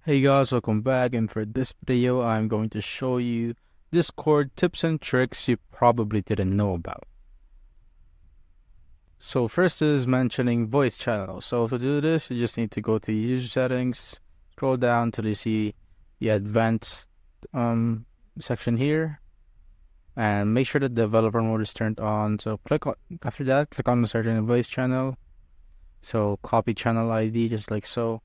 Hey guys, welcome back, and for this video I'm going to show you Discord tips and tricks you probably didn't know about. So first is mentioning voice channels. So to do this, you just need to go to user settings, scroll down till you see the advanced section here, and make sure that developer mode is turned on. So after that, click on the certain voice channel. So copy channel ID just like so,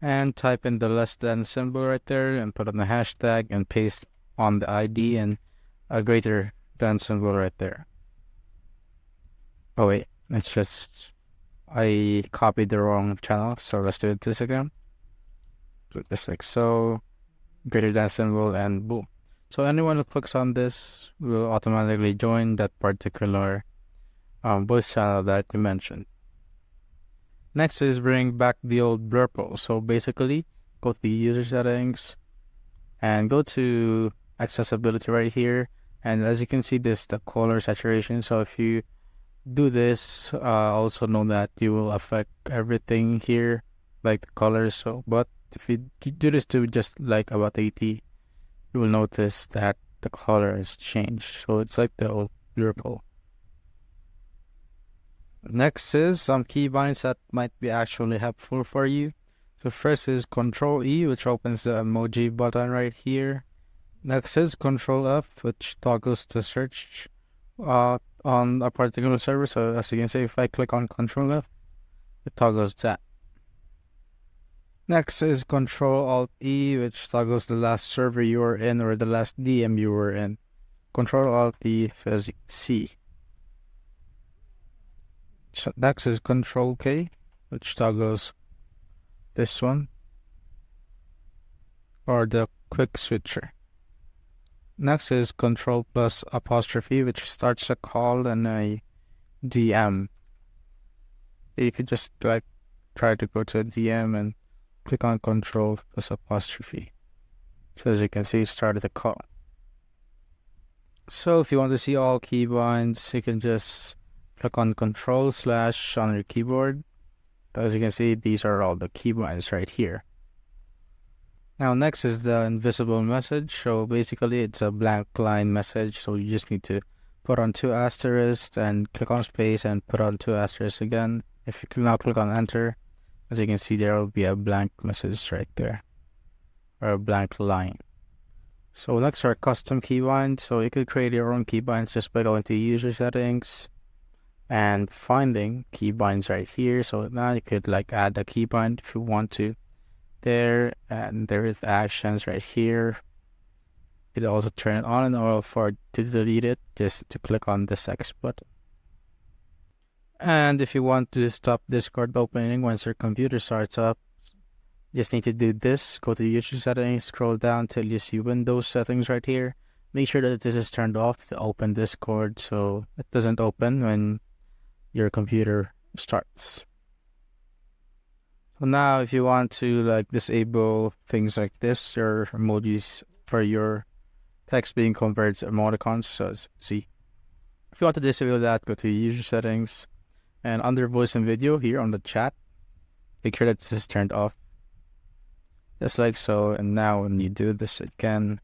and type in the less than symbol right there and put on the hashtag and paste on the ID and a greater than symbol right there. Oh wait, I copied the wrong channel, so let's do this again. Just like so, greater than symbol, and boom. So anyone who clicks on this will automatically join that particular voice channel that you mentioned. Next is bring back the old blurple. So basically, go to the user settings and go to accessibility right here. And as you can see, this is the color saturation. So if you do this, also know that you will affect everything here, like the colors. So, but if you do this to just like about 80, you will notice that the color has changed. So it's like the old blurple. Next is some keybinds that might be actually helpful for you. So first is Control E, which opens the emoji button right here. Next is Control F, which toggles the search on a particular server. So as you can see, if I click on Control F, it toggles that. Next is Control Alt E, which toggles the last server you were in or the last DM you were in. Control Alt E is C. So next is Control K, which toggles this one, or the quick switcher. Next is Control plus apostrophe, which starts a call and a DM. You could just like try to go to a DM and click on Control plus apostrophe. So as you can see, it started a call. So if you want to see all keybinds, you can just click on Control / on your keyboard. As you can see, these are all the keybinds right here. Now next is the invisible message. So basically it's a blank line message. So you just need to put on 2 asterisks and click on space and put on 2 asterisks again. If you now click on enter, as you can see, there will be a blank message right there, or a blank line. So next are custom keybinds. So you could create your own keybinds just by going to user settings and finding keybinds right here. So now you could like add a keybind if you want to there, and there is actions right here. You could also turn it on and off, or to delete it, just to click on this X button. And if you want to stop Discord opening once your computer starts up, you just need to do this. Go to user settings, scroll down till you see Windows settings right here. Make sure that this is turned off to open Discord so it doesn't open when your computer starts. So now if you want to like disable things like this, your emojis for your text being converted to emoticons, so see, if you want to disable that, go to user settings and under voice and video here on the chat, make sure that this is turned off just like so. And now when you do this again,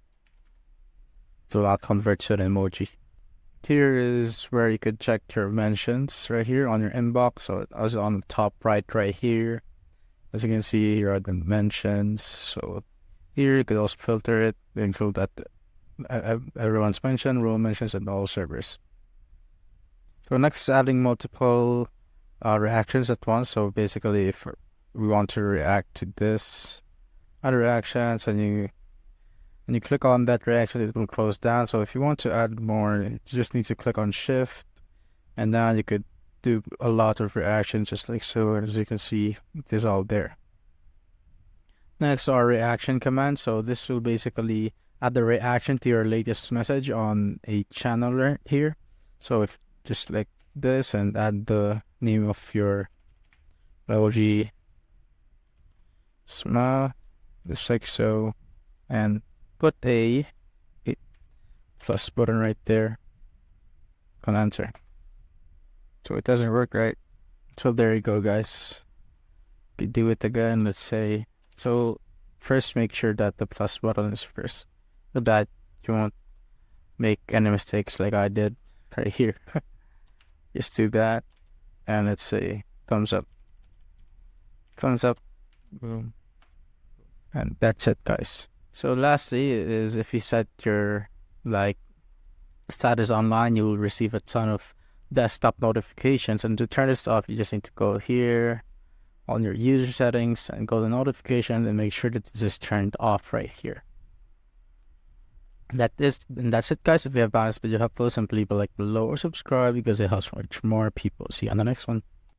it will not convert to an emoji. Here is where you could check your mentions right here on your inbox. So it was on the top right here. As you can see, here are the mentions. So here you could also filter it, include that everyone's mention, role mentions, and all servers. So next is adding multiple reactions at once. So basically, if we want to react to this, add reactions, and you click on that reaction, it will close down. So if you want to add more, you just need to click on Shift, and now you could do a lot of reactions just like so. And as you can see, it is all there. Next are reaction commands. So this will basically add the reaction to your latest message on a channel right here. So if just like this and add the name of your emoji, smile, just like so, and put a plus button right there on enter. So it doesn't work, right? So there you go, guys. You do it again, let's say. So first make sure that the plus button is first, so that you won't make any mistakes like I did right here. Just do that, and let's say thumbs up, boom, and that's it, guys. So lastly is if you set your status online, you will receive a ton of desktop notifications, and to turn this off, you just need to go here on your user settings and go to notification and make sure that this is turned off right here. That's it, guys. If you have found this video helpful, simply leave a like below or subscribe because it helps reach more people. See you on the next one.